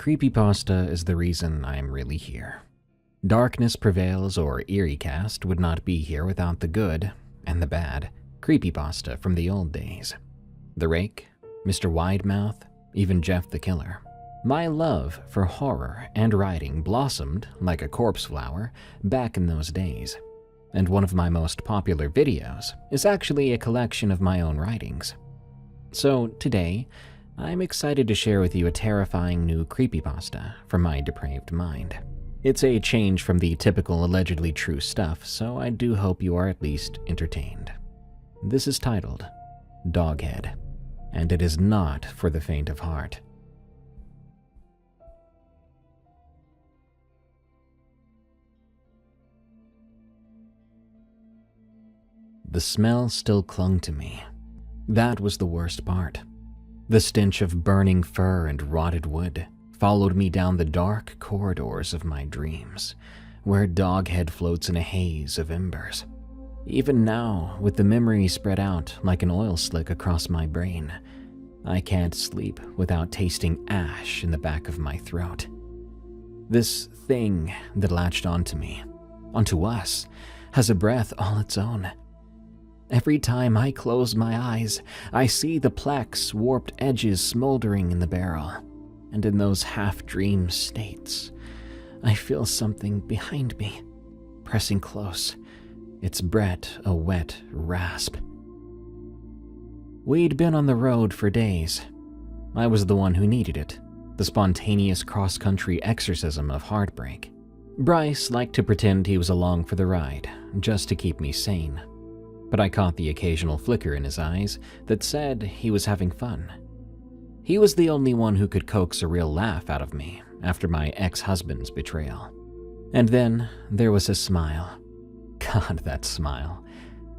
Creepypasta is the reason I'm really here. Darkness Prevails or EerieCast would not be here without the good and the bad creepypasta from the old days. The Rake, Mr. Widemouth, even Jeff the Killer. My love for horror and writing blossomed like a corpse flower back in those days, and one of my most popular videos is actually a collection of my own writings. So today, I'm excited to share with you a terrifying new creepypasta from my depraved mind. It's a change from the typical allegedly true stuff, so I do hope you are at least entertained. This is titled Doghead, and it is not for the faint of heart. The smell still clung to me. That was the worst part. The stench of burning fur and rotted wood followed me down the dark corridors of my dreams, where Doghead floats in a haze of embers. Even now, with the memory spread out like an oil slick across my brain, I can't sleep without tasting ash in the back of my throat. This thing that latched onto me, onto us, has a breath all its own. Every time I close my eyes, I see the plaque's warped edges smoldering in the barrel, and in those half-dream states, I feel something behind me, pressing close, its breath a wet rasp. We'd been on the road for days. I was the one who needed it, the spontaneous cross-country exorcism of heartbreak. Bryce liked to pretend he was along for the ride, just to keep me sane. But I caught the occasional flicker in his eyes that said he was having fun. He was the only one who could coax a real laugh out of me after my ex-husband's betrayal. And then there was his smile. God, that smile.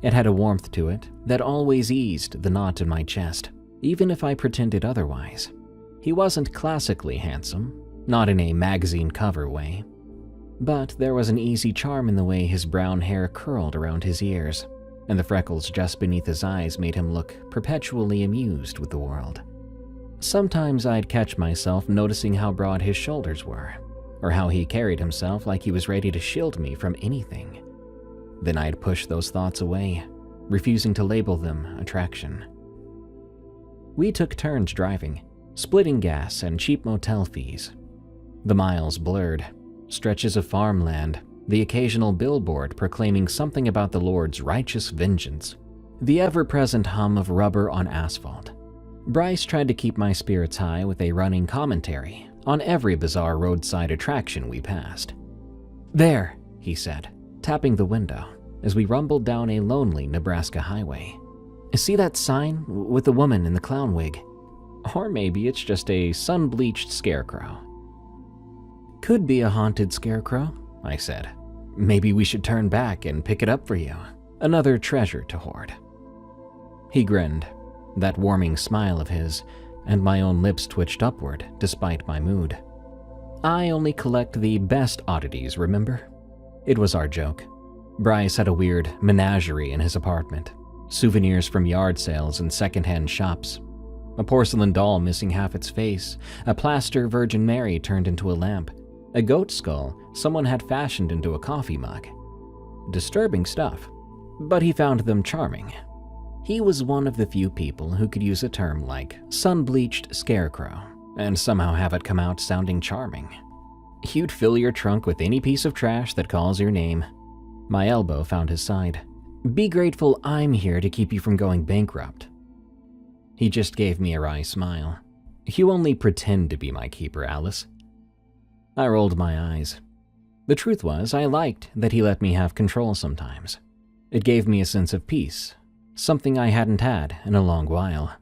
It had a warmth to it that always eased the knot in my chest, even if I pretended otherwise. He wasn't classically handsome, not in a magazine cover way, but there was an easy charm in the way his brown hair curled around his ears, and the freckles just beneath his eyes made him look perpetually amused with the world. Sometimes I'd catch myself noticing how broad his shoulders were, or how he carried himself like he was ready to shield me from anything. Then I'd push those thoughts away, refusing to label them attraction. We took turns driving, splitting gas and cheap motel fees. The miles blurred, stretches of farmland, the occasional billboard proclaiming something about the Lord's righteous vengeance, the ever-present hum of rubber on asphalt. Bryce tried to keep my spirits high with a running commentary on every bizarre roadside attraction we passed. "There," he said, tapping the window as we rumbled down a lonely Nebraska highway. "See that sign with the woman in the clown wig? Or maybe it's just a sun-bleached scarecrow." "Could be a haunted scarecrow," I said. "Maybe we should turn back and pick it up for you. Another treasure to hoard." He grinned, that warming smile of his, and my own lips twitched upward despite my mood. I only collect the best oddities, remember? It was our joke. Bryce had a weird menagerie in his apartment. Souvenirs from yard sales and secondhand shops. A porcelain doll missing half its face, a plaster Virgin Mary turned into a lamp, a goat skull someone had fashioned into a coffee mug. Disturbing stuff, but he found them charming. He was one of the few people who could use a term like sun-bleached scarecrow and somehow have it come out sounding charming. You'd fill your trunk with any piece of trash that calls your name. My elbow found his side. "Be grateful I'm here to keep you from going bankrupt." He just gave me a wry smile. "You only pretend to be my keeper, Alice." I rolled my eyes. The truth was, I liked that he let me have control sometimes. It gave me a sense of peace, something I hadn't had in a long while.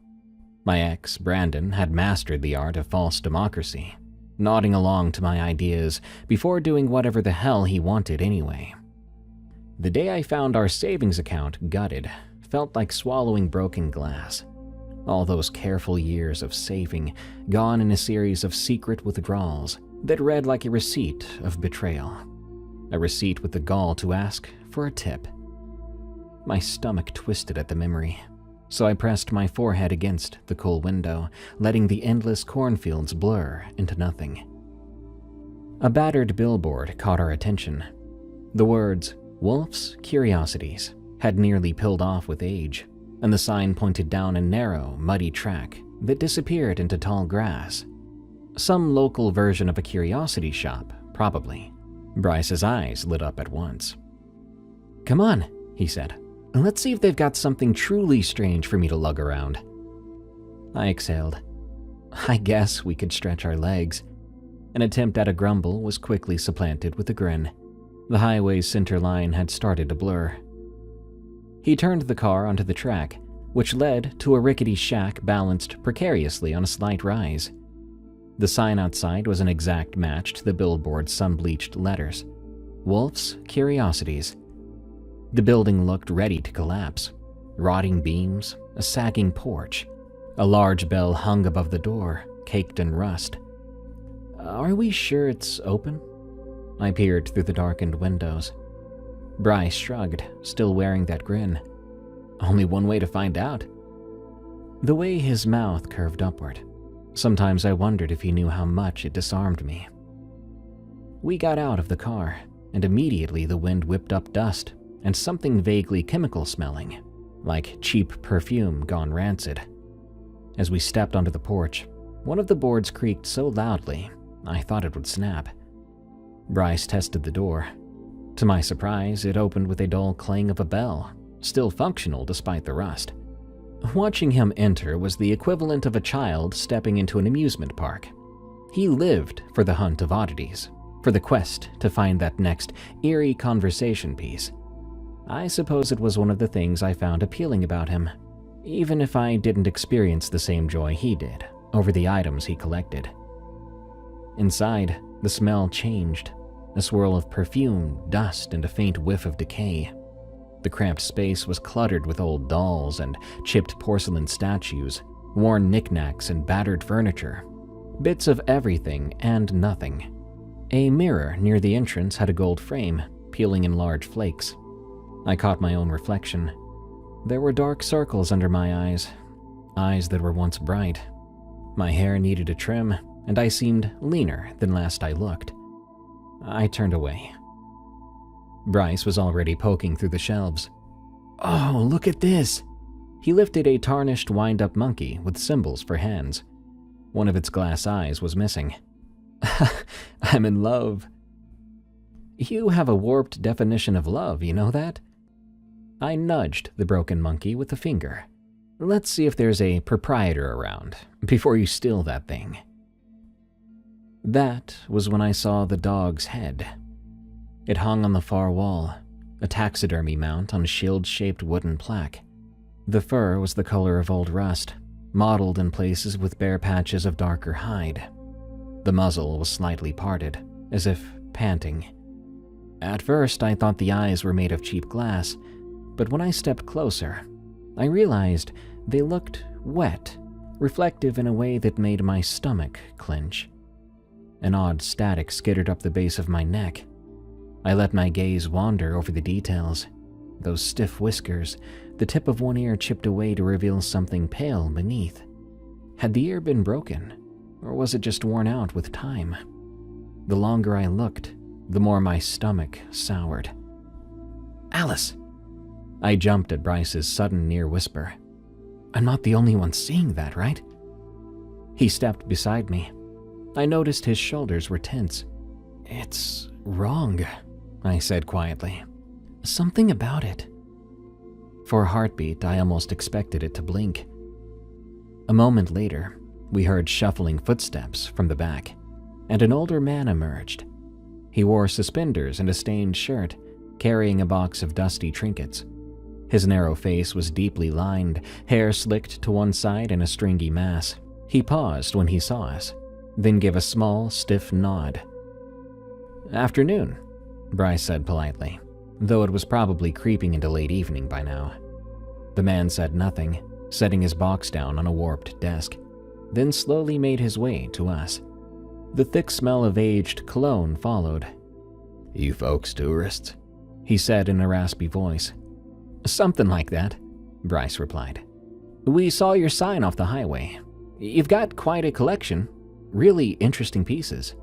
My ex, Brandon, had mastered the art of false democracy, nodding along to my ideas before doing whatever the hell he wanted anyway. The day I found our savings account gutted felt like swallowing broken glass. All those careful years of saving gone in a series of secret withdrawals that read like a receipt of betrayal. A receipt with the gall to ask for a tip. My stomach twisted at the memory, so I pressed my forehead against the cool window, letting the endless cornfields blur into nothing. A battered billboard caught our attention. The words, "Wolf's Curiosities," had nearly peeled off with age, and the sign pointed down a narrow, muddy track that disappeared into tall grass. Some local version of a curiosity shop, probably. Bryce's eyes lit up at once. "Come on," he said. "Let's see if they've got something truly strange for me to lug around." I exhaled. I guess we could stretch our legs. An attempt at a grumble was quickly supplanted with a grin. The highway's center line had started to blur. He turned the car onto the track, which led to a rickety shack balanced precariously on a slight rise. The sign outside was an exact match to the billboard's sun-bleached letters. Wolf's Curiosities. The building looked ready to collapse. Rotting beams, a sagging porch. A large bell hung above the door, caked in rust. "Are we sure it's open?" I peered through the darkened windows. Bryce shrugged, still wearing that grin. "Only one way to find out." The way his mouth curved upward. Sometimes I wondered if he knew how much it disarmed me. We got out of the car, and immediately the wind whipped up dust and something vaguely chemical-smelling, like cheap perfume gone rancid. As we stepped onto the porch, one of the boards creaked so loudly, I thought it would snap. Bryce tested the door. To my surprise, it opened with a dull clang of a bell, still functional despite the rust. Watching him enter was the equivalent of a child stepping into an amusement park. He lived for the hunt of oddities, for the quest to find that next eerie conversation piece. I suppose it was one of the things I found appealing about him, even if I didn't experience the same joy he did over the items he collected. Inside, the smell changed, a swirl of perfume, dust, and a faint whiff of decay. The cramped space was cluttered with old dolls and chipped porcelain statues, worn knickknacks and battered furniture. Bits of everything and nothing. A mirror near the entrance had a gold frame, peeling in large flakes. I caught my own reflection. There were dark circles under my eyes that were once bright. My hair needed a trim, and I seemed leaner than last I looked. I turned away. Bryce was already poking through the shelves. "Oh, look at this!" He lifted a tarnished wind-up monkey with symbols for hands. One of its glass eyes was missing. "I'm in love." "You have a warped definition of love, you know that?" I nudged the broken monkey with a finger. "Let's see if there's a proprietor around, before you steal that thing." That was when I saw the dog's head. It hung on the far wall, a taxidermy mount on a shield-shaped wooden plaque. The fur was the color of old rust, mottled in places with bare patches of darker hide. The muzzle was slightly parted, as if panting. At first, I thought the eyes were made of cheap glass, but when I stepped closer, I realized they looked wet, reflective in a way that made my stomach clench. An odd static skittered up the base of my neck. I let my gaze wander over the details. Those stiff whiskers, the tip of one ear chipped away to reveal something pale beneath. Had the ear been broken, or was it just worn out with time? The longer I looked, the more my stomach soured. "Alice!" I jumped at Bryce's sudden near whisper. "I'm not the only one seeing that, right?" He stepped beside me. I noticed his shoulders were tense. "It's wrong," I said quietly. "Something about it." For a heartbeat, I almost expected it to blink. A moment later, we heard shuffling footsteps from the back, and an older man emerged. He wore suspenders and a stained shirt, carrying a box of dusty trinkets. His narrow face was deeply lined, hair slicked to one side in a stringy mass. He paused when he saw us, then gave a small, stiff nod. "Afternoon," Bryce said politely, though it was probably creeping into late evening by now. The man said nothing, setting his box down on a warped desk, then slowly made his way to us. The thick smell of aged cologne followed. "You folks tourists?" he said in a raspy voice. "Something like that," Bryce replied. "We saw your sign off the highway. You've got quite a collection. Really interesting pieces."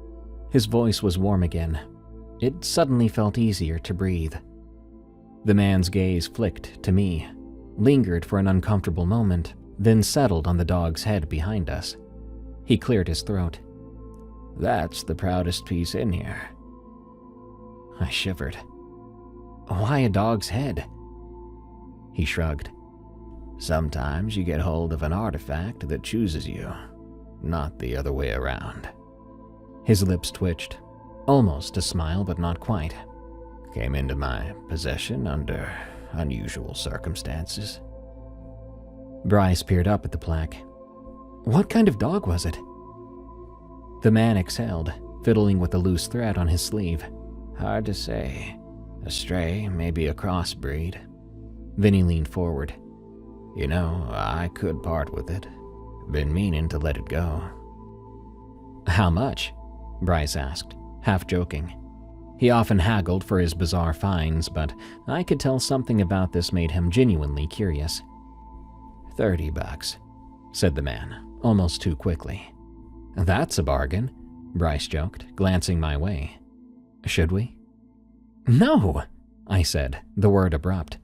His voice was warm again. It suddenly felt easier to breathe. The man's gaze flicked to me, lingered for an uncomfortable moment, then settled on the dog's head behind us. He cleared his throat. "That's the proudest piece in here." I shivered. "Why a dog's head?" He shrugged. "Sometimes you get hold of an artifact that chooses you, not the other way around." His lips twitched, almost a smile but not quite. "Came into my possession under unusual circumstances." Bryce peered up at the plaque. "What kind of dog was it?" The man exhaled, fiddling with a loose thread on his sleeve. "Hard to say. A stray, maybe a crossbreed." Then he leaned forward. "You know, I could part with it. Been meaning to let it go." "How much?" Bryce asked, half joking. He often haggled for his bizarre finds, but I could tell something about this made him genuinely curious. $30, said the man, almost too quickly. "That's a bargain," Bryce joked, glancing my way. "Should we?" "No," I said, the word abrupt.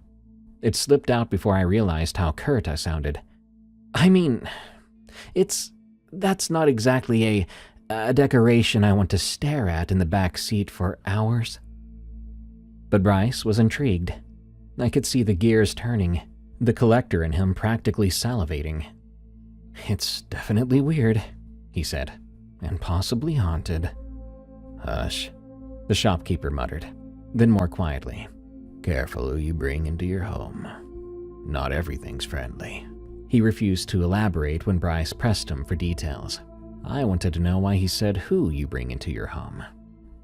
It slipped out before I realized how curt I sounded. "I mean, that's not exactly a decoration I want to stare at in the back seat for hours." But Bryce was intrigued. I could see the gears turning, the collector in him practically salivating. "It's definitely weird," he said, "and possibly haunted." "Hush," the shopkeeper muttered, then more quietly. "Careful who you bring into your home. Not everything's friendly." He refused to elaborate when Bryce pressed him for details. I wanted to know why he said who you bring into your home.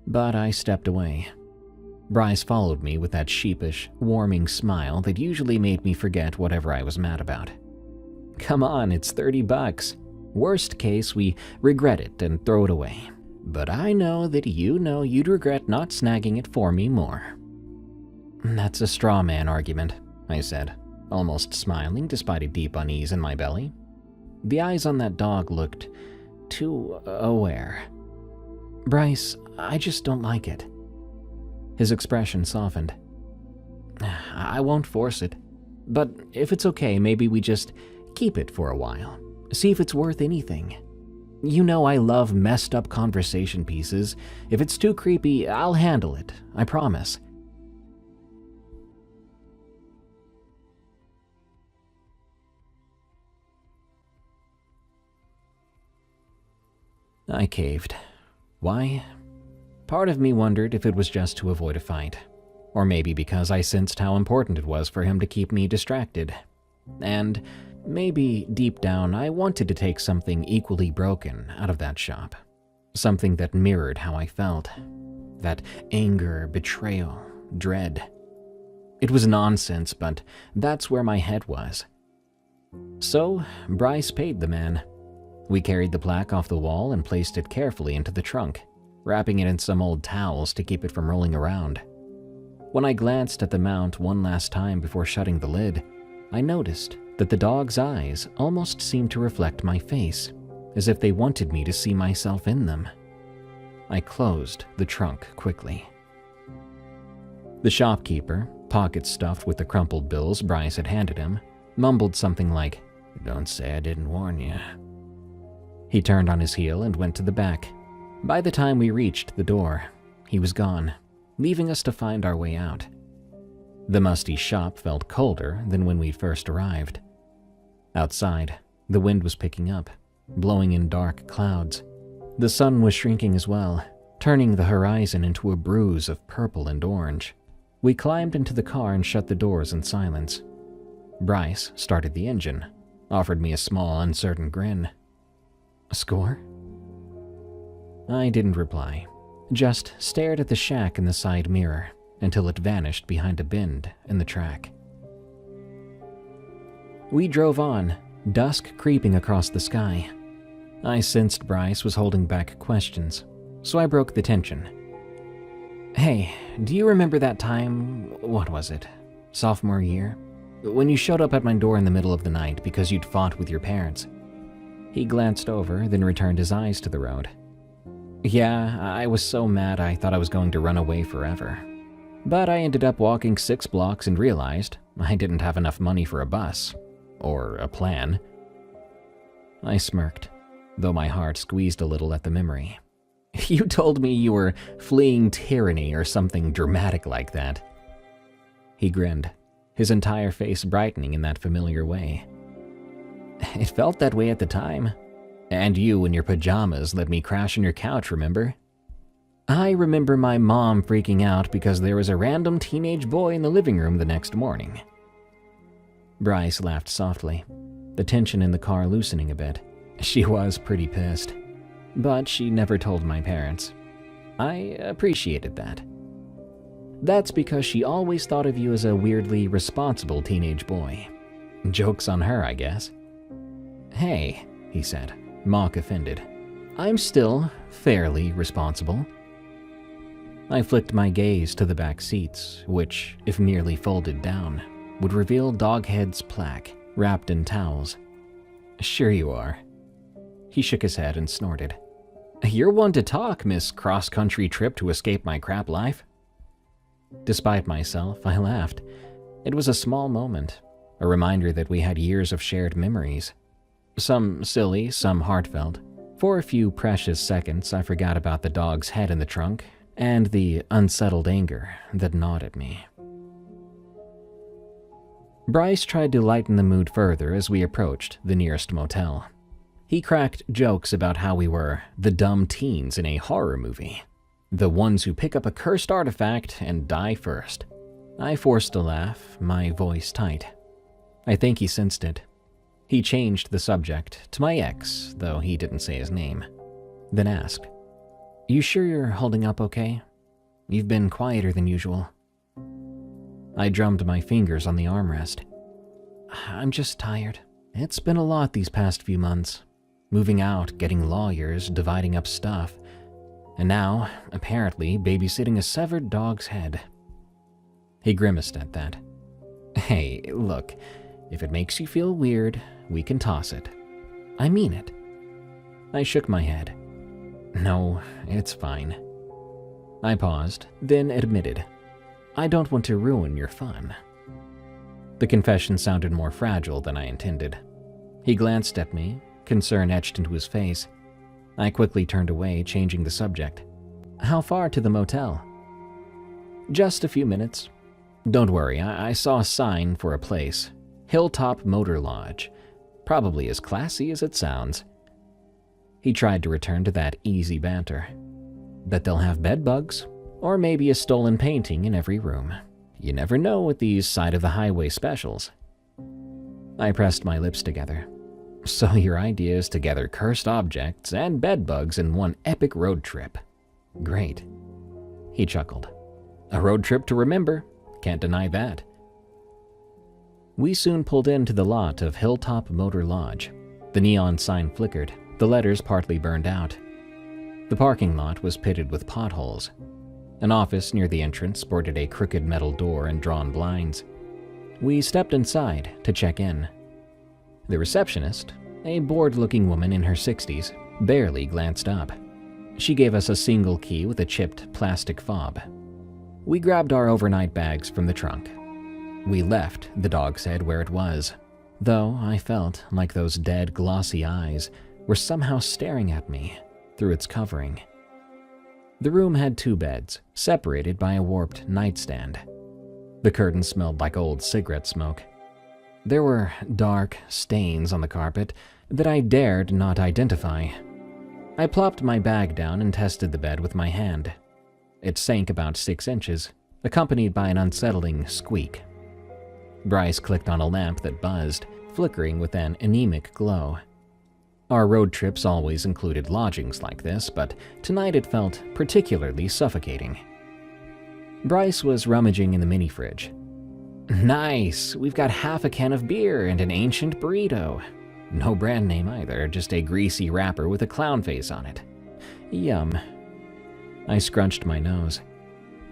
But I stepped away. Bryce followed me with that sheepish, warming smile that usually made me forget whatever I was mad about. "Come on, it's $30. Worst case, we regret it and throw it away. But I know that you know you'd regret not snagging it for me more." "That's a straw man argument," I said, almost smiling despite a deep unease in my belly. The eyes on that dog looked too aware. "Bryce, I just don't like it." His expression softened. "I won't force it. But if it's okay, maybe we just keep it for a while. See if it's worth anything. You know I love messed up conversation pieces. If it's too creepy, I'll handle it. I promise." I caved. Why? Part of me wondered if it was just to avoid a fight, or maybe because I sensed how important it was for him to keep me distracted. And maybe, deep down, I wanted to take something equally broken out of that shop. Something that mirrored how I felt. That anger, betrayal, dread. It was nonsense, but that's where my head was. So, Bryce paid the man. We carried the plaque off the wall and placed it carefully into the trunk, wrapping it in some old towels to keep it from rolling around. When I glanced at the mount one last time before shutting the lid, I noticed that the dog's eyes almost seemed to reflect my face, as if they wanted me to see myself in them. I closed the trunk quickly. The shopkeeper, pockets stuffed with the crumpled bills Bryce had handed him, mumbled something like, "Don't say I didn't warn you." He turned on his heel and went to the back. By the time we reached the door, he was gone, leaving us to find our way out. The musty shop felt colder than when we first arrived. Outside, the wind was picking up, blowing in dark clouds. The sun was shrinking as well, turning the horizon into a bruise of purple and orange. We climbed into the car and shut the doors in silence. Bryce started the engine, offered me a small, uncertain grin. "A score?" I didn't reply, just stared at the shack in the side mirror until it vanished behind a bend in the track. We drove on, dusk creeping across the sky. I sensed Bryce was holding back questions, so I broke the tension. "Hey, do you remember that time, what was it, sophomore year, when you showed up at my door in the middle of the night because you'd fought with your parents?" He glanced over, then returned his eyes to the road. Yeah, I was so mad I thought I was going to run away forever. But I ended up walking 6 blocks and realized I didn't have enough money for a bus. Or a plan. I smirked, though my heart squeezed a little at the memory. You told me you were fleeing tyranny or something dramatic like that. He grinned, his entire face brightening in that familiar way. It felt that way at the time. And you in your pajamas let me crash on your couch, remember? I remember my mom freaking out because there was a random teenage boy in the living room the next morning. Bryce laughed softly, the tension in the car loosening a bit. She was pretty pissed, but she never told my parents. I appreciated that. That's because she always thought of you as a weirdly responsible teenage boy. Joke's on her, I guess. Hey, he said, mock offended. I'm still fairly responsible. I flicked my gaze to the back seats, which, if nearly folded down, would reveal Doghead's plaque, wrapped in towels. Sure you are. He shook his head and snorted. You're one to talk, Miss Cross-Country Trip to escape my crap life. Despite myself, I laughed. It was a small moment, a reminder that we had years of shared memories. Some silly, some heartfelt. For a few precious seconds, I forgot about the dog's head in the trunk and the unsettled anger that gnawed at me. Bryce tried to lighten the mood further as we approached the nearest motel. He cracked jokes about how we were the dumb teens in a horror movie, the ones who pick up a cursed artifact and die first. I forced a laugh, my voice tight. I think he sensed it. He changed the subject to my ex, though he didn't say his name, then asked, You sure you're holding up okay? You've been quieter than usual. I drummed my fingers on the armrest. I'm just tired. It's been a lot these past few months. Moving out, getting lawyers, dividing up stuff, and now, apparently, babysitting a severed dog's head. He grimaced at that. Hey, look, if it makes you feel weird, we can toss it. I mean it. I shook my head. No, it's fine. I paused, then admitted, I don't want to ruin your fun. The confession sounded more fragile than I intended. He glanced at me, concern etched into his face. I quickly turned away, changing the subject. How far to the motel? Just a few minutes. Don't worry, I saw a sign for a place. Hilltop Motor Lodge. Probably as classy as it sounds. He tried to return to that easy banter. Bet they'll have bed bugs, or maybe a stolen painting in every room. You never know with these side-of-the-highway specials. I pressed my lips together. So your idea is to gather cursed objects and bed bugs in one epic road trip. Great. He chuckled. A road trip to remember. Can't deny that. We soon pulled into the lot of Hilltop Motor Lodge. The neon sign flickered, the letters partly burned out. The parking lot was pitted with potholes. An office near the entrance sported a crooked metal door and drawn blinds. We stepped inside to check in. The receptionist, a bored-looking woman in her 60s, barely glanced up. She gave us a single key with a chipped plastic fob. We grabbed our overnight bags from the trunk. We left the dog's head where it was, though I felt like those dead, glossy eyes were somehow staring at me through its covering. The room had 2 beds, separated by a warped nightstand. The curtains smelled like old cigarette smoke. There were dark stains on the carpet that I dared not identify. I plopped my bag down and tested the bed with my hand. It sank about 6 inches, accompanied by an unsettling squeak. Bryce clicked on a lamp that buzzed, flickering with an anemic glow. Our road trips always included lodgings like this, but tonight it felt particularly suffocating. Bryce was rummaging in the mini-fridge. Nice! We've got half a can of beer and an ancient burrito. No brand name either, just a greasy wrapper with a clown face on it. Yum. I scrunched my nose.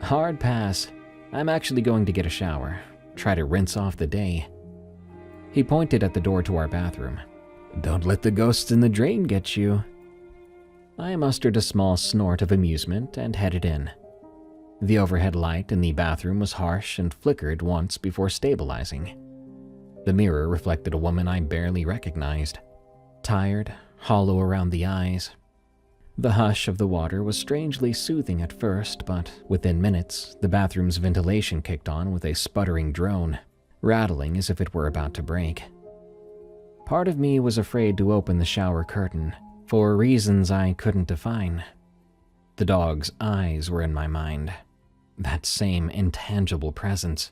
Hard pass. I'm actually going to get a shower. Try to rinse off the day. He pointed at the door to our bathroom. Don't let the ghosts in the drain get you. I mustered a small snort of amusement and headed in. The overhead light in the bathroom was harsh and flickered once before stabilizing. The mirror reflected a woman I barely recognized, tired, hollow around the eyes. The hush of the water was strangely soothing at first, but within minutes, the bathroom's ventilation kicked on with a sputtering drone, rattling as if it were about to break. Part of me was afraid to open the shower curtain, for reasons I couldn't define. The dog's eyes were in my mind, that same intangible presence.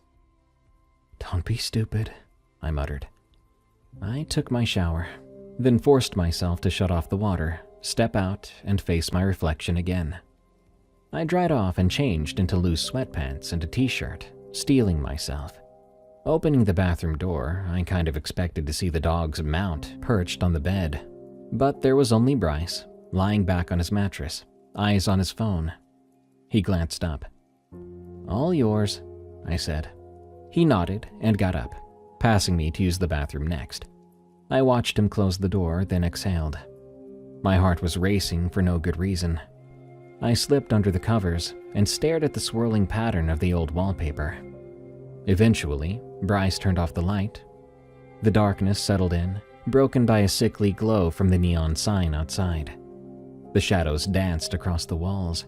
"Don't be stupid," I muttered. I took my shower, then forced myself to shut off the water, step out, and face my reflection again. I dried off and changed into loose sweatpants and a t-shirt, steeling myself. Opening the bathroom door, I kind of expected to see the dog's mount perched on the bed, but there was only Bryce, lying back on his mattress, eyes on his phone. He glanced up. "All yours," I said. He nodded and got up, passing me to use the bathroom next. I watched him close the door, then exhaled. My heart was racing for no good reason. I slipped under the covers and stared at the swirling pattern of the old wallpaper. Eventually, Bryce turned off the light. The darkness settled in, broken by a sickly glow from the neon sign outside. The shadows danced across the walls.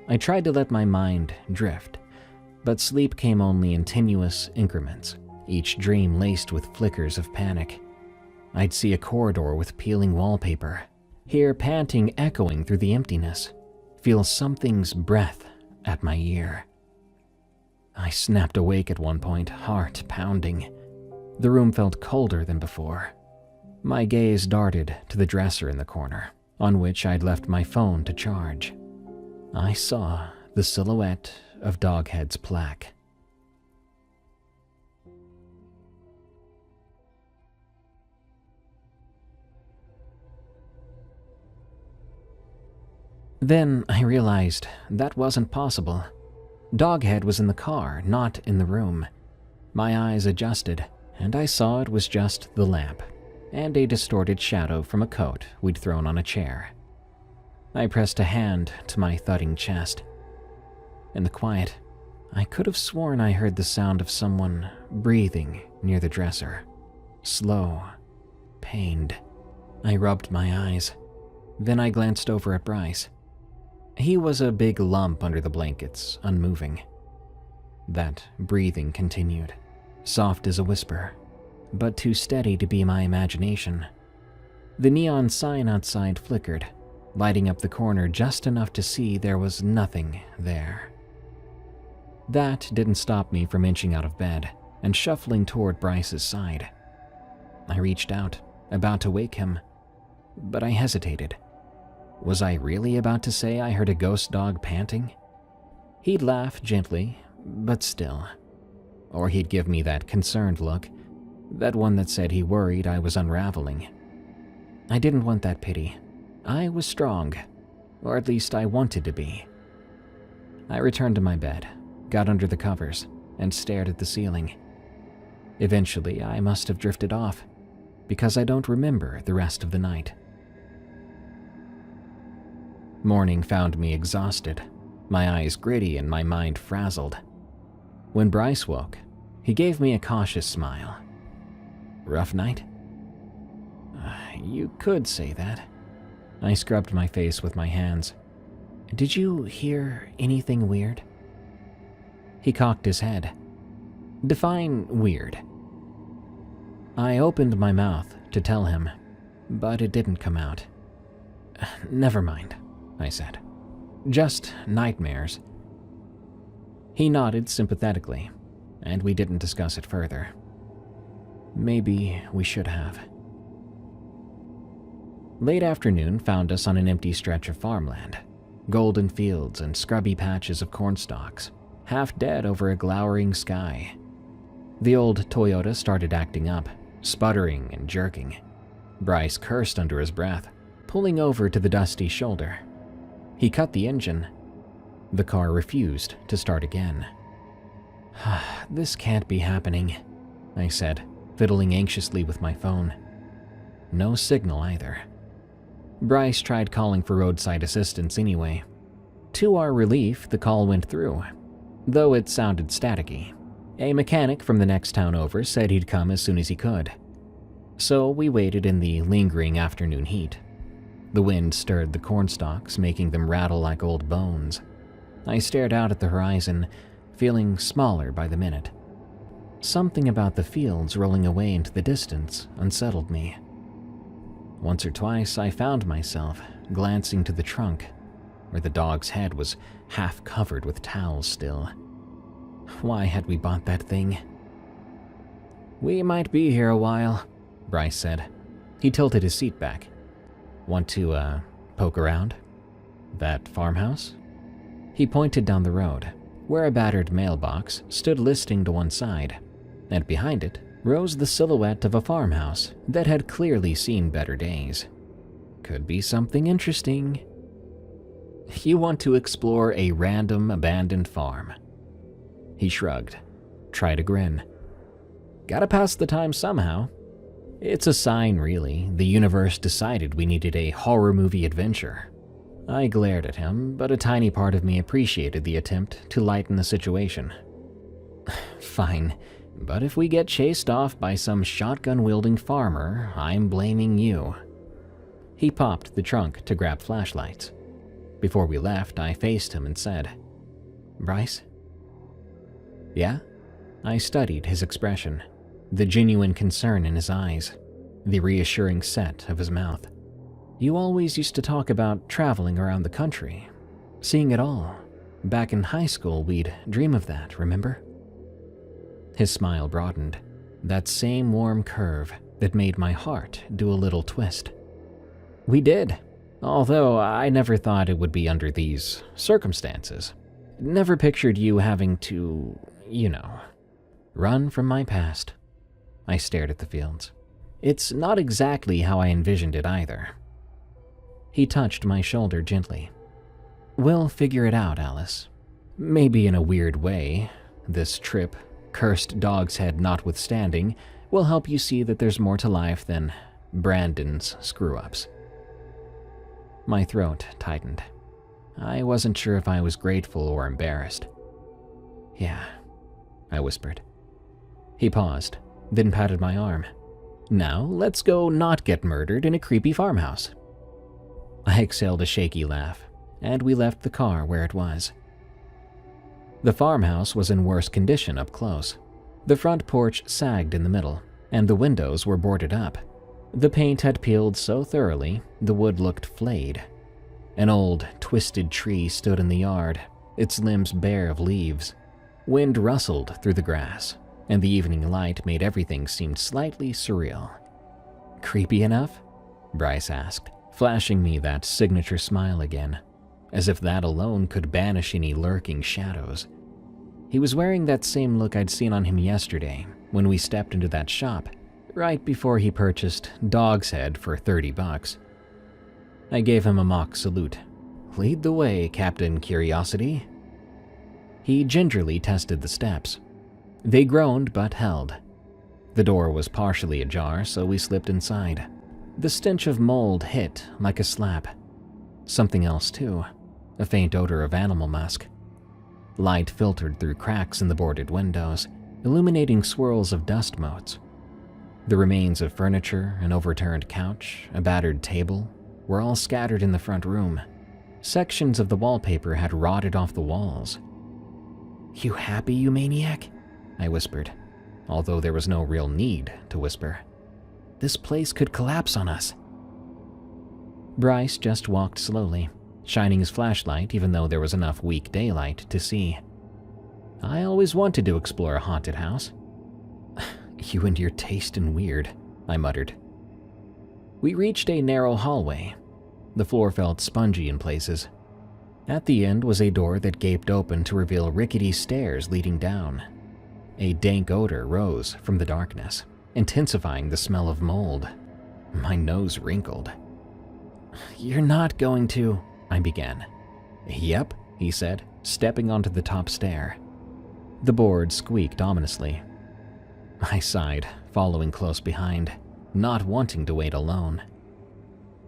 I tried to let my mind drift, but sleep came only in tenuous increments, each dream laced with flickers of panic. I'd see a corridor with peeling wallpaper, hear panting echoing through the emptiness, feel something's breath at my ear. I snapped awake at one point, heart pounding. The room felt colder than before. My gaze darted to the dresser in the corner, on which I'd left my phone to charge. I saw the silhouette of Doghead's plaque. Then I realized that wasn't possible. Doghead was in the car, not in the room. My eyes adjusted, and I saw it was just the lamp, and a distorted shadow from a coat we'd thrown on a chair. I pressed a hand to my thudding chest. In the quiet, I could have sworn I heard the sound of someone breathing near the dresser. Slow, pained. I rubbed my eyes. Then I glanced over at Bryce. He was a big lump under the blankets, unmoving. That breathing continued, soft as a whisper, but too steady to be my imagination. The neon sign outside flickered, lighting up the corner just enough to see there was nothing there. That didn't stop me from inching out of bed and shuffling toward Bryce's side. I reached out, about to wake him, but I hesitated. Was I really about to say I heard a ghost dog panting? He'd laugh gently, but still. Or he'd give me that concerned look, that one that said he worried I was unraveling. I didn't want that pity. I was strong, or at least I wanted to be. I returned to my bed, got under the covers, and stared at the ceiling. Eventually, I must have drifted off, because I don't remember the rest of the night. Morning found me exhausted, my eyes gritty and my mind frazzled. When Bryce woke, he gave me a cautious smile. "Rough night?" You could say that." I scrubbed my face with my hands. "Did you hear anything weird?" He cocked his head. "Define weird." I opened my mouth to tell him, but it didn't come out. "Never mind," I said. "Just nightmares." He nodded sympathetically, and we didn't discuss it further. Maybe we should have. Late afternoon found us on an empty stretch of farmland, golden fields and scrubby patches of cornstalks, half dead over a glowering sky. The old Toyota started acting up, sputtering and jerking. Bryce cursed under his breath, pulling over to the dusty shoulder. He cut the engine. The car refused to start again. "This can't be happening," I said, fiddling anxiously with my phone. No signal either. Bryce tried calling for roadside assistance anyway. To our relief, the call went through, though it sounded staticky. A mechanic from the next town over said he'd come as soon as he could. So we waited in the lingering afternoon heat. The wind stirred the cornstalks, making them rattle like old bones. I stared out at the horizon, feeling smaller by the minute. Something about the fields rolling away into the distance unsettled me. Once or twice, I found myself glancing to the trunk, where the dog's head was half covered with towels still. Why had we bought that thing? "We might be here a while," Bryce said. He tilted his seat back. "Want to, poke around? That farmhouse?" He pointed down the road, where a battered mailbox stood listing to one side, and behind it rose the silhouette of a farmhouse that had clearly seen better days. Could be something interesting. "You want to explore a random abandoned farm?" He shrugged, tried a grin. "Gotta pass the time somehow. It's a sign, really. The universe decided we needed a horror movie adventure." I glared at him, but a tiny part of me appreciated the attempt to lighten the situation. "Fine, but if we get chased off by some shotgun-wielding farmer, I'm blaming you." He popped the trunk to grab flashlights. Before we left, I faced him and said, "Bryce?" "Yeah?" I studied his expression, the genuine concern in his eyes, the reassuring set of his mouth. "You always used to talk about traveling around the country, seeing it all. Back in high school, we'd dream of that, remember?" His smile broadened, that same warm curve that made my heart do a little twist. "We did, although I never thought it would be under these circumstances. Never pictured you having to, run from my past." I stared at the fields. "It's not exactly how I envisioned it either." He touched my shoulder gently. "We'll figure it out, Alice. Maybe in a weird way. This trip, cursed dog's head notwithstanding, will help you see that there's more to life than Brandon's screw-ups." My throat tightened. I wasn't sure if I was grateful or embarrassed. "Yeah," I whispered. He paused, then patted my arm. "Now, let's go not get murdered in a creepy farmhouse." I exhaled a shaky laugh, and we left the car where it was. The farmhouse was in worse condition up close. The front porch sagged in the middle, and the windows were boarded up. The paint had peeled so thoroughly, the wood looked flayed. An old, twisted tree stood in the yard, its limbs bare of leaves. Wind rustled through the grass, and the evening light made everything seem slightly surreal. "Creepy enough?" Bryce asked, flashing me that signature smile again, as if that alone could banish any lurking shadows. He was wearing that same look I'd seen on him yesterday when we stepped into that shop, right before he purchased Doghead for $30. I gave him a mock salute. "Lead the way, Captain Curiosity." He gingerly tested the steps. They groaned but held. The door was partially ajar, so we slipped inside. The stench of mold hit like a slap. Something else too, a faint odor of animal musk. Light filtered through cracks in the boarded windows, illuminating swirls of dust motes. The remains of furniture, an overturned couch, a battered table, were all scattered in the front room. Sections of the wallpaper had rotted off the walls. "You happy, you maniac?" I whispered, although there was no real need to whisper. "This place could collapse on us." Bryce just walked slowly, shining his flashlight even though there was enough weak daylight to see. "I always wanted to explore a haunted house." "You and your taste in weird," I muttered. We reached a narrow hallway. The floor felt spongy in places. At the end was a door that gaped open to reveal rickety stairs leading down. A dank odor rose from the darkness, intensifying the smell of mold. My nose wrinkled. "You're not going to..." I began. "Yep," he said, stepping onto the top stair. The board squeaked ominously. I sighed, following close behind, not wanting to wait alone.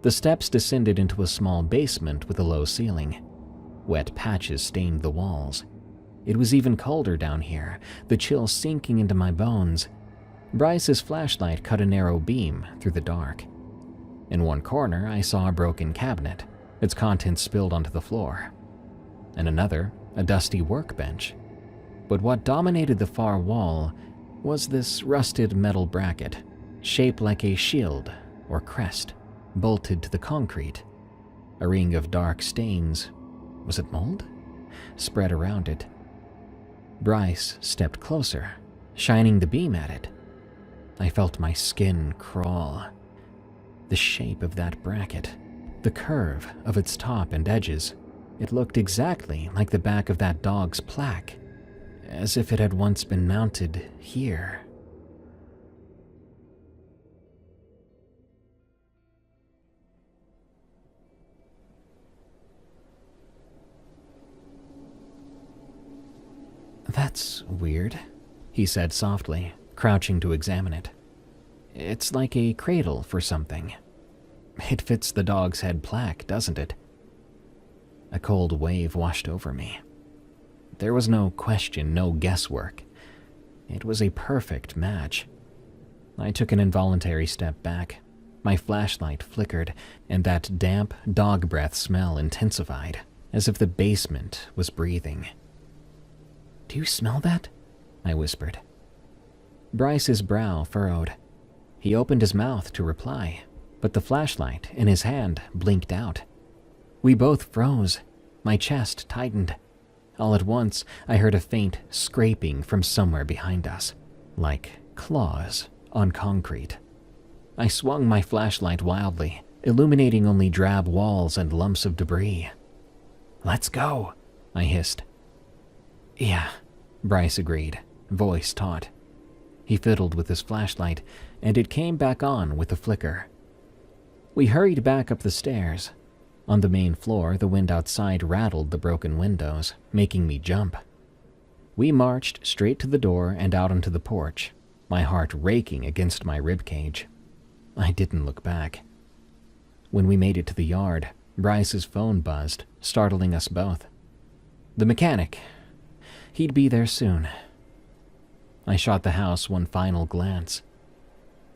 The steps descended into a small basement with a low ceiling. Wet patches stained the walls. It was even colder down here, the chill sinking into my bones. Bryce's flashlight cut a narrow beam through the dark. In one corner, I saw a broken cabinet, its contents spilled onto the floor. In another, a dusty workbench. But what dominated the far wall was this rusted metal bracket, shaped like a shield or crest, bolted to the concrete. A ring of dark stains, was it mold? Spread around it. Bryce stepped closer, shining the beam at it. I felt my skin crawl. The shape of that bracket, the curve of its top and edges, it looked exactly like the back of that dog's plaque, as if it had once been mounted here. "That's weird," he said softly, crouching to examine it. "It's like a cradle for something. It fits the dog's head plaque, doesn't it?" A cold wave washed over me. There was no question, no guesswork. It was a perfect match. I took an involuntary step back. My flashlight flickered, and that damp dog breath smell intensified, as if the basement was breathing. "Do you smell that?" I whispered. Bryce's brow furrowed. He opened his mouth to reply, but the flashlight in his hand blinked out. We both froze. My chest tightened. All at once, I heard a faint scraping from somewhere behind us, like claws on concrete. I swung my flashlight wildly, illuminating only drab walls and lumps of debris. "Let's go," I hissed. "Yeah," Bryce agreed, voice taut. He fiddled with his flashlight, and it came back on with a flicker. We hurried back up the stairs. On the main floor, the wind outside rattled the broken windows, making me jump. We marched straight to the door and out onto the porch, my heart raking against my ribcage. I didn't look back. When we made it to the yard, Bryce's phone buzzed, startling us both. The mechanic. He'd be there soon. I shot the house one final glance.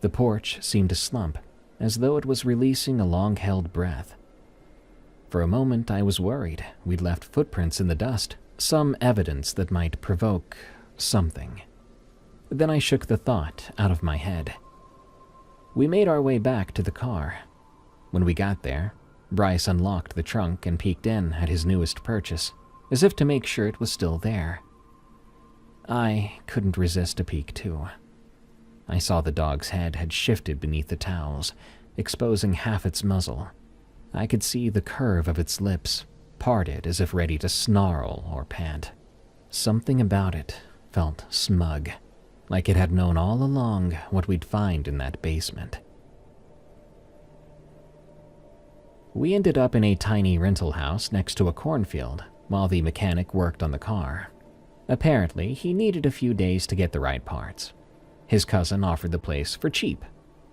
The porch seemed to slump, as though it was releasing a long-held breath. For a moment, I was worried we'd left footprints in the dust, some evidence that might provoke something. Then I shook the thought out of my head. We made our way back to the car. When we got there, Bryce unlocked the trunk and peeked in at his newest purchase, as if to make sure it was still there. I couldn't resist a peek too. I saw the dog's head had shifted beneath the towels, exposing half its muzzle. I could see the curve of its lips, parted as if ready to snarl or pant. Something about it felt smug, like it had known all along what we'd find in that basement. We ended up in a tiny rental house next to a cornfield while the mechanic worked on the car. Apparently, he needed a few days to get the right parts. His cousin offered the place for cheap.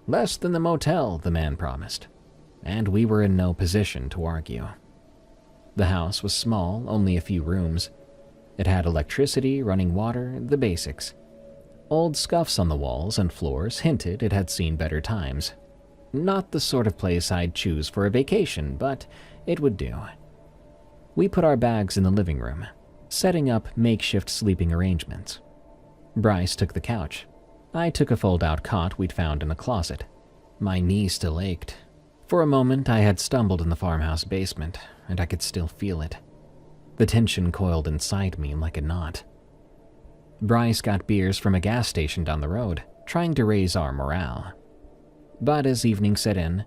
Less than the motel, the man promised. And we were in no position to argue. The house was small, only a few rooms. It had electricity, running water, the basics. Old scuffs on the walls and floors hinted it had seen better times. Not the sort of place I'd choose for a vacation, but it would do. We put our bags in the living room, setting up makeshift sleeping arrangements. Bryce took the couch. I took a fold-out cot we'd found in a closet. My knee still ached. For a moment, I had stumbled in the farmhouse basement, and I could still feel it. The tension coiled inside me like a knot. Bryce got beers from a gas station down the road, trying to raise our morale. But as evening set in,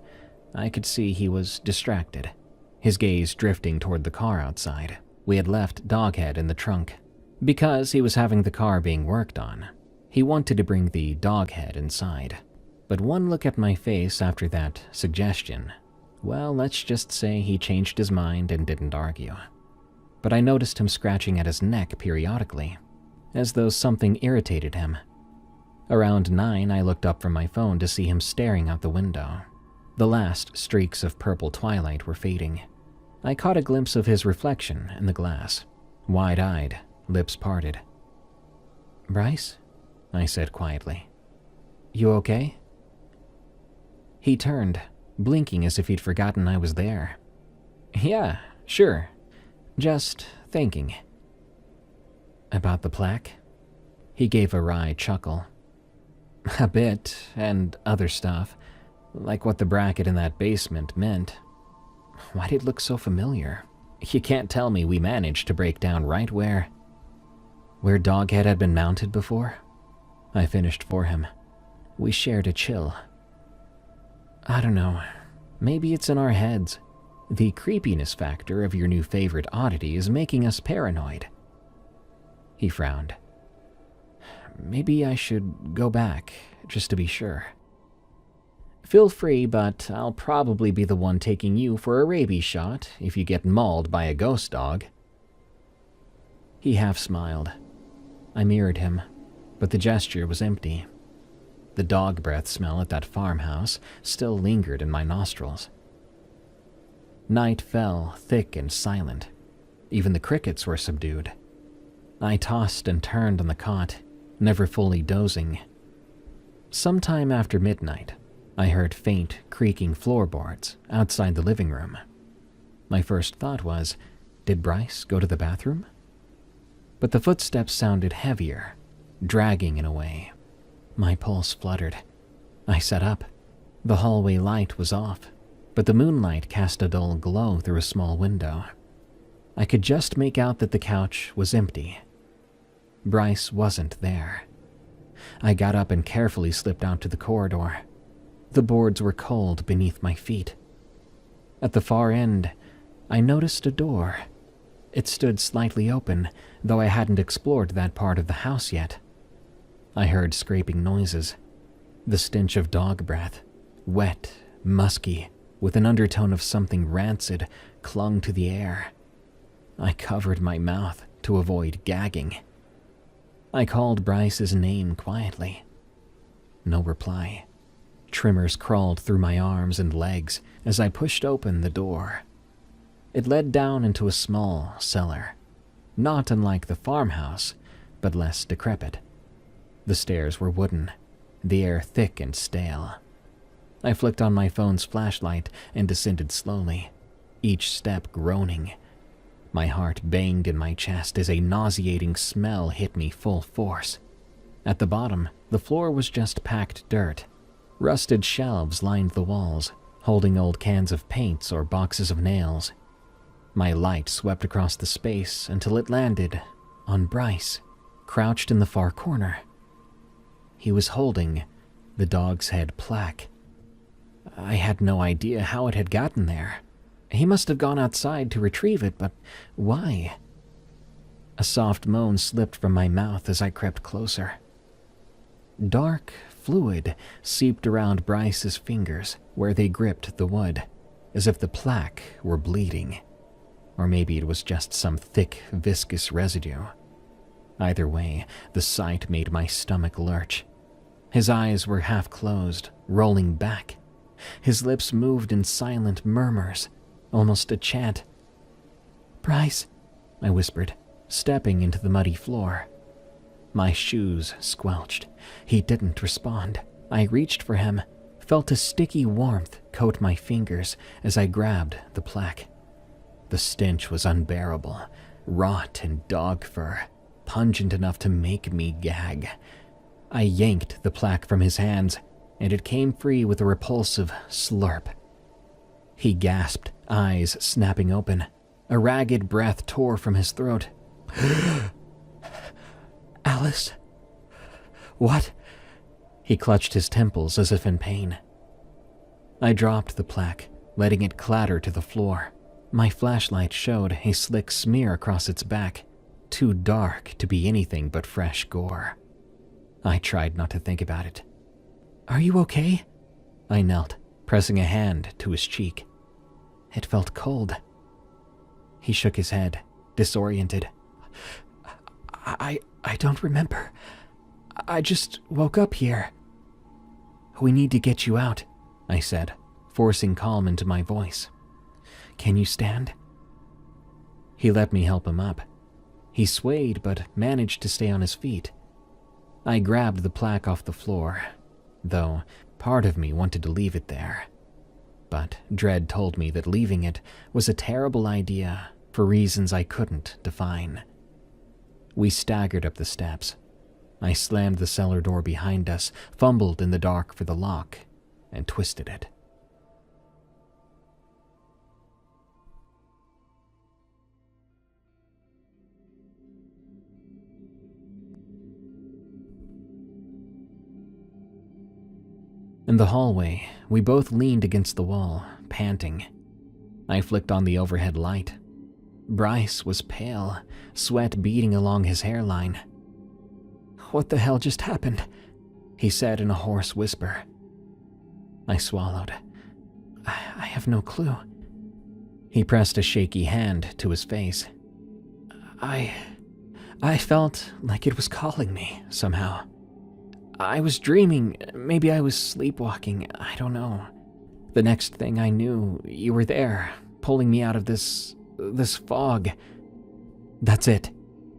I could see he was distracted, his gaze drifting toward the car outside. We had left Doghead in the trunk. Because he was having the car being worked on, he wanted to bring the Doghead inside. But one look at my face after that suggestion, well, let's just say he changed his mind and didn't argue. But I noticed him scratching at his neck periodically, as though something irritated him. Around 9, I looked up from my phone to see him staring out the window. The last streaks of purple twilight were fading. I caught a glimpse of his reflection in the glass, wide-eyed, lips parted. "Bryce?" I said quietly. "You okay?" He turned, blinking as if he'd forgotten I was there. "Yeah, sure. Just thinking." "About the plaque?" He gave a wry chuckle. "A bit, and other stuff, like what the bracket in that basement meant. Why did it look so familiar? You can't tell me we managed to break down right where Doghead had been mounted before?" I finished for him. We shared a chill. "I don't know. Maybe it's in our heads. The creepiness factor of your new favorite oddity is making us paranoid." He frowned. "Maybe I should go back, just to be sure." "Feel free, but I'll probably be the one taking you for a rabies shot if you get mauled by a ghost dog." He half smiled. I mirrored him, but the gesture was empty. The dog breath smell at that farmhouse still lingered in my nostrils. Night fell, thick and silent. Even the crickets were subdued. I tossed and turned on the cot, never fully dozing. Sometime after midnight, I heard faint, creaking floorboards outside the living room. My first thought was, did Bryce go to the bathroom? But the footsteps sounded heavier, dragging in a way. My pulse fluttered. I sat up. The hallway light was off, but the moonlight cast a dull glow through a small window. I could just make out that the couch was empty. Bryce wasn't there. I got up and carefully slipped out to the corridor. The boards were cold beneath my feet. At the far end, I noticed a door. It stood slightly open, though I hadn't explored that part of the house yet. I heard scraping noises. The stench of dog breath, wet, musky, with an undertone of something rancid, clung to the air. I covered my mouth to avoid gagging. I called Bryce's name quietly. No reply. Tremors crawled through my arms and legs as I pushed open the door. It led down into a small cellar, not unlike the farmhouse, but less decrepit. The stairs were wooden, the air thick and stale. I flicked on my phone's flashlight and descended slowly, each step groaning. My heart banged in my chest as a nauseating smell hit me full force. At the bottom, the floor was just packed dirt. Rusted shelves lined the walls, holding old cans of paints or boxes of nails. My light swept across the space until it landed on Bryce, crouched in the far corner. He was holding the dog's head plaque. I had no idea how it had gotten there. He must have gone outside to retrieve it, but why? A soft moan slipped from my mouth as I crept closer. Dark fluid seeped around Bryce's fingers where they gripped the wood, as if the plaque were bleeding. Or maybe it was just some thick, viscous residue. Either way, the sight made my stomach lurch. His eyes were half closed, rolling back. His lips moved in silent murmurs, almost a chant. "Bryce," I whispered, stepping into the muddy floor. My shoes squelched. He didn't respond. I reached for him, felt a sticky warmth coat my fingers as I grabbed the plaque. The stench was unbearable, rot and dog fur, pungent enough to make me gag. I yanked the plaque from his hands, and it came free with a repulsive slurp. He gasped, eyes snapping open. A ragged breath tore from his throat. "Alice? What?" He clutched his temples as if in pain. I dropped the plaque, letting it clatter to the floor. My flashlight showed a slick smear across its back, too dark to be anything but fresh gore. I tried not to think about it. "Are you okay?" I knelt, pressing a hand to his cheek. It felt cold. He shook his head, disoriented. I don't remember. I just woke up here." "We need to get you out," I said, forcing calm into my voice. "Can you stand?" He let me help him up. He swayed but managed to stay on his feet. I grabbed the plaque off the floor, though part of me wanted to leave it there. But dread told me that leaving it was a terrible idea for reasons I couldn't define. We staggered up the steps. I slammed the cellar door behind us, fumbled in the dark for the lock, and twisted it. In the hallway, we both leaned against the wall, panting. I flicked on the overhead light. Bryce was pale, sweat beading along his hairline. "What the hell just happened?" he said in a hoarse whisper. I swallowed. I have no clue." He pressed a shaky hand to his face. I felt like it was calling me, somehow. I was dreaming, maybe I was sleepwalking, I don't know. The next thing I knew, you were there, pulling me out of this fog." "That's it,"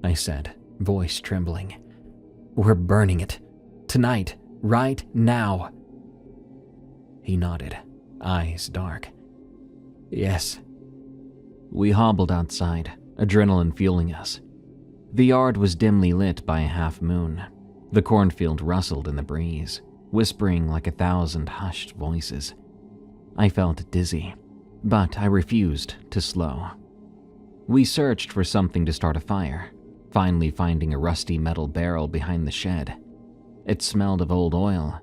I said, voice trembling. "We're burning it. Tonight, right now." He nodded, eyes dark. "Yes." We hobbled outside, adrenaline fueling us. The yard was dimly lit by a half moon. The cornfield rustled in the breeze, whispering like 1,000 hushed voices. I felt dizzy, but I refused to slow. We searched for something to start a fire, finally finding a rusty metal barrel behind the shed. It smelled of old oil,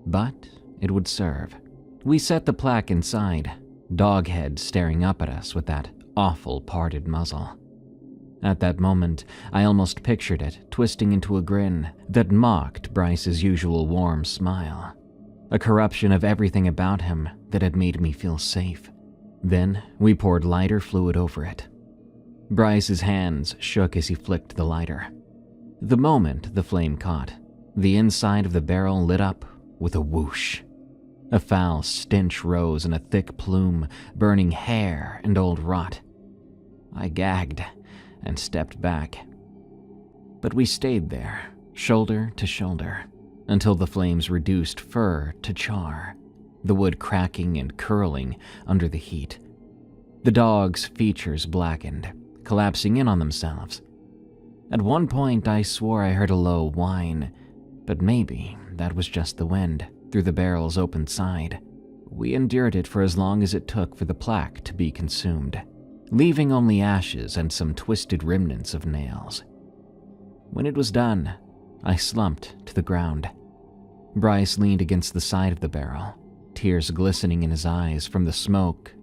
but it would serve. We set the plaque inside, Doghead staring up at us with that awful parted muzzle. At that moment, I almost pictured it twisting into a grin that mocked Bryce's usual warm smile, a corruption of everything about him that had made me feel safe. Then we poured lighter fluid over it. Bryce's hands shook as he flicked the lighter. The moment the flame caught, the inside of the barrel lit up with a whoosh. A foul stench rose in a thick plume, burning hair and old rot. I gagged and stepped back. But we stayed there, shoulder to shoulder, until the flames reduced fur to char, the wood cracking and curling under the heat. The dog's features blackened, collapsing in on themselves. At one point, I swore I heard a low whine, but maybe that was just the wind through the barrel's open side. We endured it for as long as it took for the plaque to be consumed, leaving only ashes and some twisted remnants of nails. When it was done, I slumped to the ground. Bryce leaned against the side of the barrel, tears glistening in his eyes from the smoke,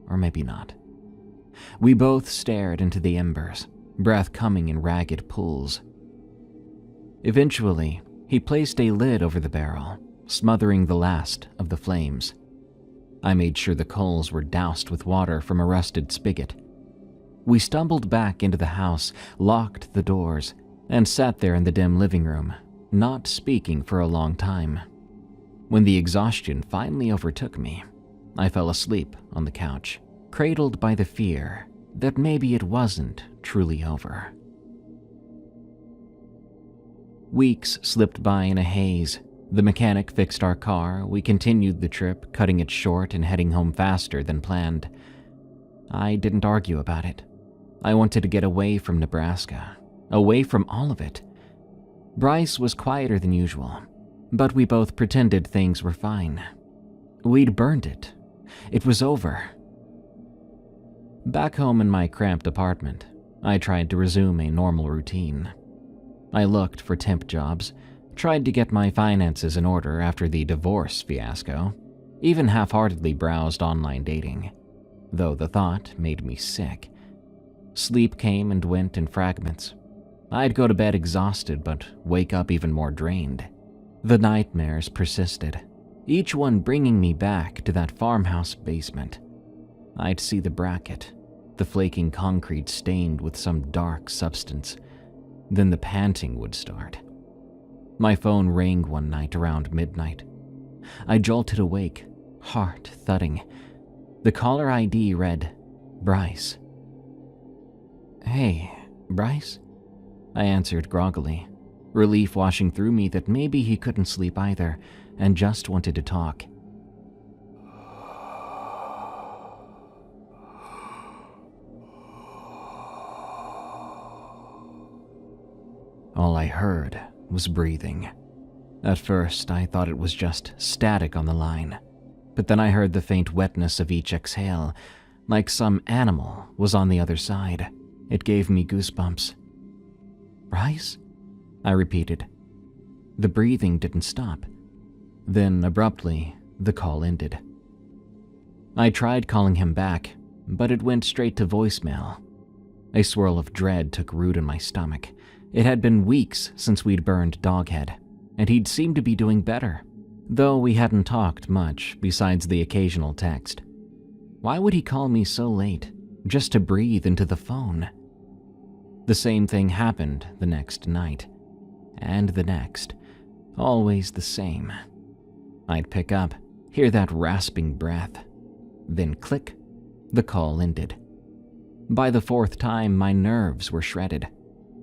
or maybe not. We both stared into the embers, breath coming in ragged pools. Eventually, he placed a lid over the barrel, smothering the last of the flames. I made sure the coals were doused with water from a rusted spigot. We stumbled back into the house, locked the doors, and sat there in the dim living room, not speaking for a long time. When the exhaustion finally overtook me, I fell asleep on the couch, cradled by the fear that maybe it wasn't truly over. Weeks slipped by in a haze. The mechanic fixed our car. We continued the trip, cutting it short and heading home faster than planned. I didn't argue about it. I wanted to get away from Nebraska, away from all of it. Bryce was quieter than usual, but we both pretended things were fine. We'd burned it. It was over. Back home in my cramped apartment, I tried to resume a normal routine. I looked for temp jobs, tried to get my finances in order after the divorce fiasco, even half-heartedly browsed online dating, though the thought made me sick. Sleep came and went in fragments. I'd go to bed exhausted but wake up even more drained. The nightmares persisted, each one bringing me back to that farmhouse basement. I'd see the bracket, the flaking concrete stained with some dark substance. Then the panting would start. My phone rang one night around midnight. I jolted awake, heart thudding. The caller ID read, Bryce. "Hey, Bryce?" I answered groggily, relief washing through me that maybe he couldn't sleep either and just wanted to talk. All I heard was breathing. At first, I thought it was just static on the line, but then I heard the faint wetness of each exhale, like some animal was on the other side. It gave me goosebumps. "Bryce?" I repeated. The breathing didn't stop. Then, abruptly, the call ended. I tried calling him back, but it went straight to voicemail. A swirl of dread took root in my stomach. It had been weeks since we'd burned Doghead, and he'd seemed to be doing better, though we hadn't talked much besides the occasional text. Why would he call me so late, just to breathe into the phone? The same thing happened the next night, and the next, always the same. I'd pick up, hear that rasping breath, then click, the call ended. By the fourth time, my nerves were shredded.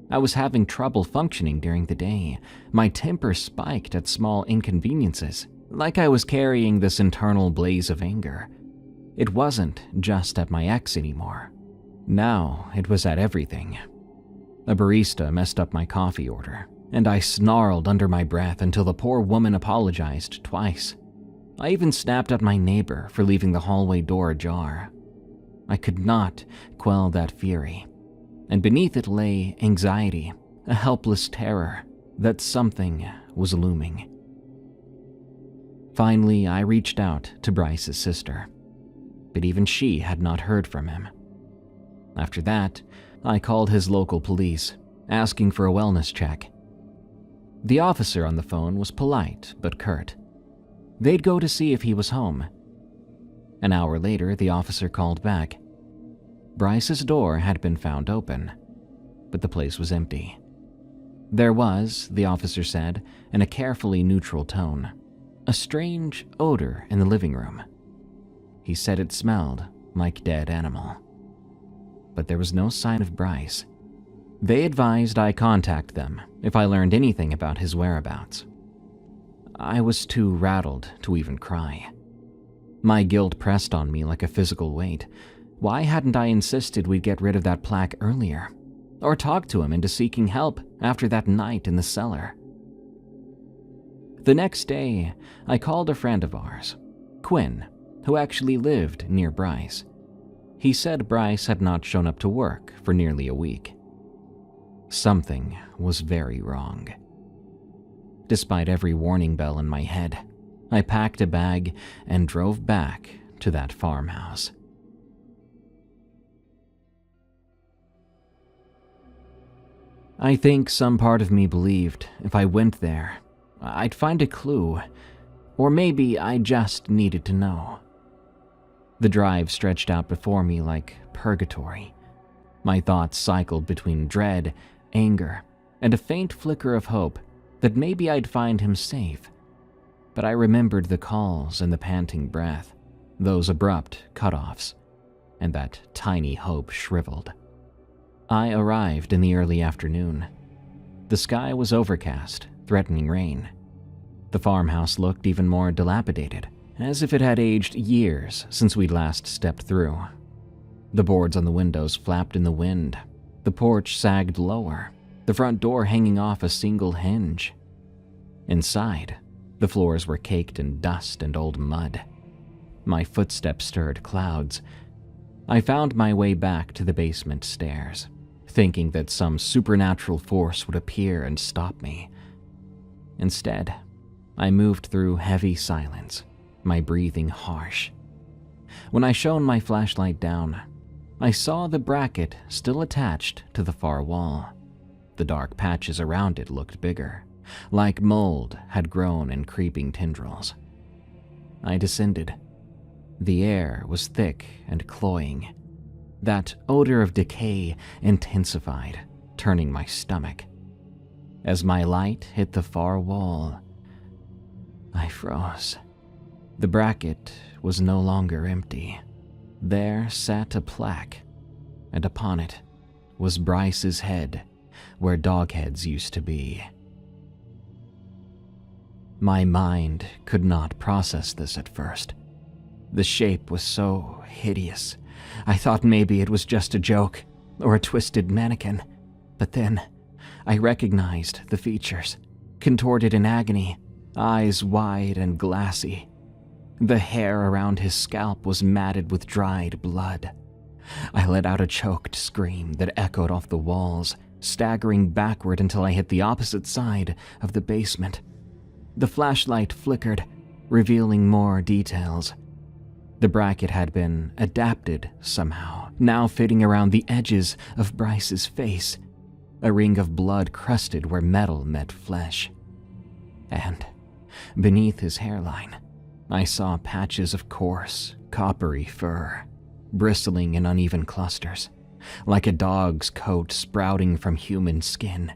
I was having trouble functioning during the day. My temper spiked at small inconveniences, like I was carrying this internal blaze of anger. It wasn't just at my ex anymore. Now it was at everything. A barista messed up my coffee order, and I snarled under my breath until the poor woman apologized twice. I even snapped at my neighbor for leaving the hallway door ajar. I could not quell that fury, and beneath it lay anxiety, a helpless terror that something was looming. Finally, I reached out to Bryce's sister, but even she had not heard from him. After that, I called his local police, asking for a wellness check. The officer on the phone was polite but curt. They'd go to see if he was home. An hour later, the officer called back. Bryce's door had been found open, but the place was empty. There was, the officer said, in a carefully neutral tone, a strange odor in the living room. He said it smelled like dead animal. But there was no sign of Bryce. They advised I contact them if I learned anything about his whereabouts. I was too rattled to even cry. My guilt pressed on me like a physical weight. Why hadn't I insisted we'd get rid of that plaque earlier? Or talked to him into seeking help after that night in the cellar? The next day, I called a friend of ours, Quinn, who actually lived near Bryce. He said Bryce had not shown up to work for nearly a week. Something was very wrong. Despite every warning bell in my head, I packed a bag and drove back to that farmhouse. I think some part of me believed if I went there, I'd find a clue, or maybe I just needed to know. The drive stretched out before me like purgatory. My thoughts cycled between dread, anger, and a faint flicker of hope that maybe I'd find him safe. But I remembered the calls and the panting breath, those abrupt cutoffs, and that tiny hope shriveled. I arrived in the early afternoon. The sky was overcast, threatening rain. The farmhouse looked even more dilapidated, as if it had aged years since we'd last stepped through. The boards on the windows flapped in the wind. The porch sagged lower, the front door hanging off a single hinge. Inside, the floors were caked in dust and old mud. My footsteps stirred clouds. I found my way back to the basement stairs, thinking that some supernatural force would appear and stop me. Instead, I moved through heavy silence, my breathing harsh. When I shone my flashlight down, I saw the bracket still attached to the far wall. The dark patches around it looked bigger, like mold had grown in creeping tendrils. I descended. The air was thick and cloying. That odor of decay intensified, turning my stomach. As my light hit the far wall, I froze. The bracket was no longer empty. There sat a plaque, and upon it was Bryce's head, where Doghead's used to be. My mind could not process this at first. The shape was so hideous. I thought maybe it was just a joke or a twisted mannequin, but then I recognized the features, contorted in agony, eyes wide and glassy. The hair around his scalp was matted with dried blood. I let out a choked scream that echoed off the walls, staggering backward until I hit the opposite side of the basement. The flashlight flickered, revealing more details. The bracket had been adapted somehow, now fitting around the edges of Bryce's face, a ring of blood crusted where metal met flesh. And beneath his hairline, I saw patches of coarse, coppery fur, bristling in uneven clusters, like a dog's coat sprouting from human skin.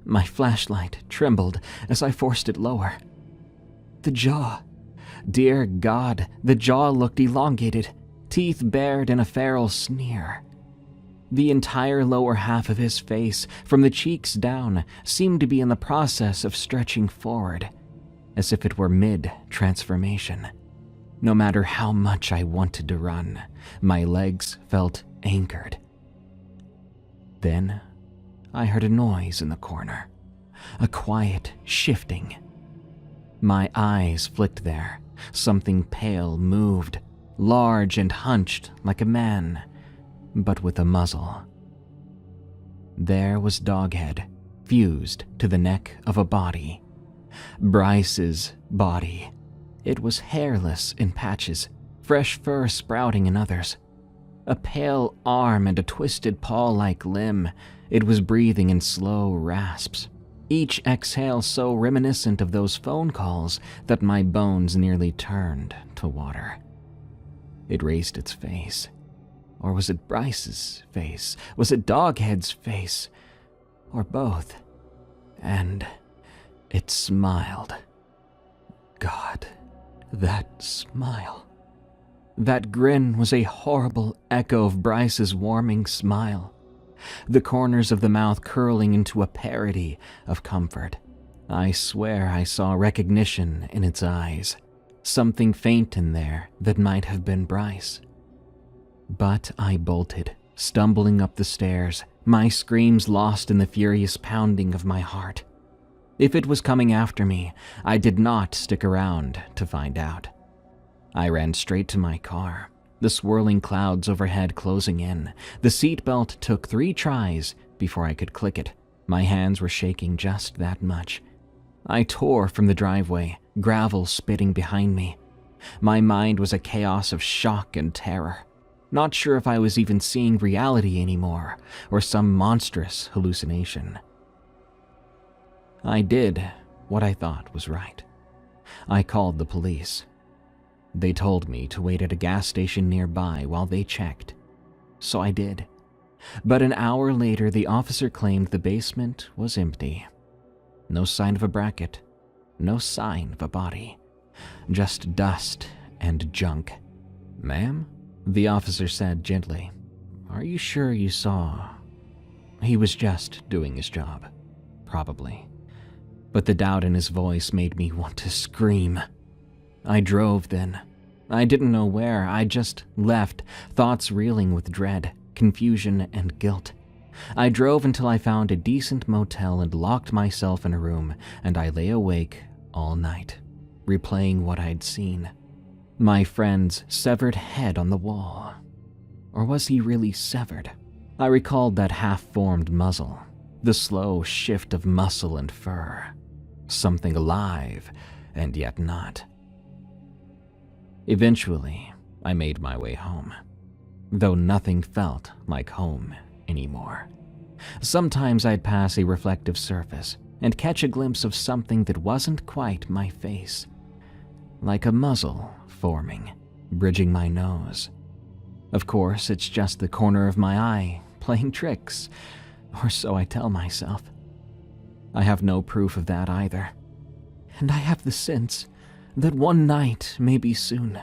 My flashlight trembled as I forced it lower. The jaw. Dear God, the jaw looked elongated, teeth bared in a feral sneer. The entire lower half of his face, from the cheeks down, seemed to be in the process of stretching forward, as if it were mid-transformation. No matter how much I wanted to run, my legs felt anchored. Then I heard a noise in the corner, a quiet shifting. My eyes flicked there. Something pale moved, large and hunched like a man, but with a muzzle. There was Doghead, fused to the neck of a body. Bryce's body. It was hairless in patches, fresh fur sprouting in others. A pale arm and a twisted paw-like limb. It was breathing in slow rasps, each exhale so reminiscent of those phone calls that my bones nearly turned to water. It raised its face. Or was it Bryce's face? Was it Doghead's face? Or both? And it smiled. God, that smile. That grin was a horrible echo of Bryce's warming smile, the corners of the mouth curling into a parody of comfort. I swear I saw recognition in its eyes, something faint in there that might have been Bryce. But I bolted, stumbling up the stairs, my screams lost in the furious pounding of my heart. If it was coming after me, I did not stick around to find out. I ran straight to my car, the swirling clouds overhead closing in. The seatbelt took 3 tries before I could click it. My hands were shaking just that much. I tore from the driveway, gravel spitting behind me. My mind was a chaos of shock and terror. Not sure if I was even seeing reality anymore, or some monstrous hallucination. I did what I thought was right. I called the police. They told me to wait at a gas station nearby while they checked. So I did. But an hour later, the officer claimed the basement was empty. No sign of a bracket. No sign of a body. Just dust and junk. "Ma'am?" the officer said gently. "Are you sure you saw?" He was just doing his job. Probably. But the doubt in his voice made me want to scream. I drove then. I didn't know where. I just left, thoughts reeling with dread, confusion, and guilt. I drove until I found a decent motel and locked myself in a room, and I lay awake all night, replaying what I'd seen. My friend's severed head on the wall. Or was he really severed? I recalled that half-formed muzzle, the slow shift of muscle and fur. Something alive, and yet not. Eventually, I made my way home, though nothing felt like home anymore. Sometimes I'd pass a reflective surface and catch a glimpse of something that wasn't quite my face, like a muzzle forming, bridging my nose. Of course, it's just the corner of my eye, playing tricks, or so I tell myself. I have no proof of that either. And I have the sense that one night, maybe soon,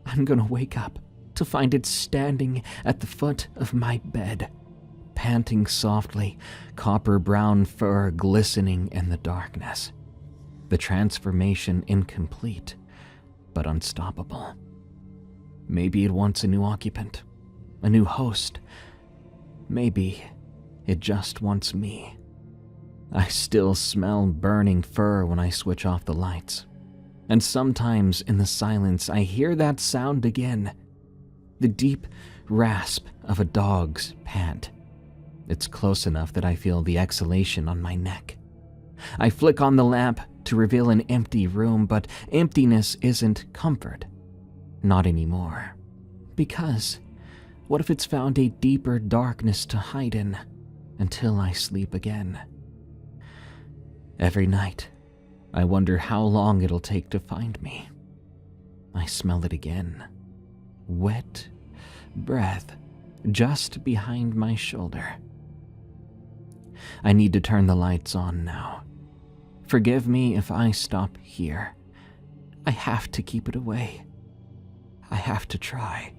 I'm gonna wake up to find it standing at the foot of my bed, panting softly, copper-brown fur glistening in the darkness. The transformation incomplete, but unstoppable. Maybe it wants a new occupant, a new host. Maybe it just wants me. I still smell burning fur when I switch off the lights. And sometimes in the silence I hear that sound again. The deep rasp of a dog's pant. It's close enough that I feel the exhalation on my neck. I flick on the lamp to reveal an empty room, but emptiness isn't comfort. Not anymore. Because what if it's found a deeper darkness to hide in until I sleep again? Every night, I wonder how long it'll take to find me. I smell it again. Wet breath just behind my shoulder. I need to turn the lights on now. Forgive me if I stop here. I have to keep it away. I have to try.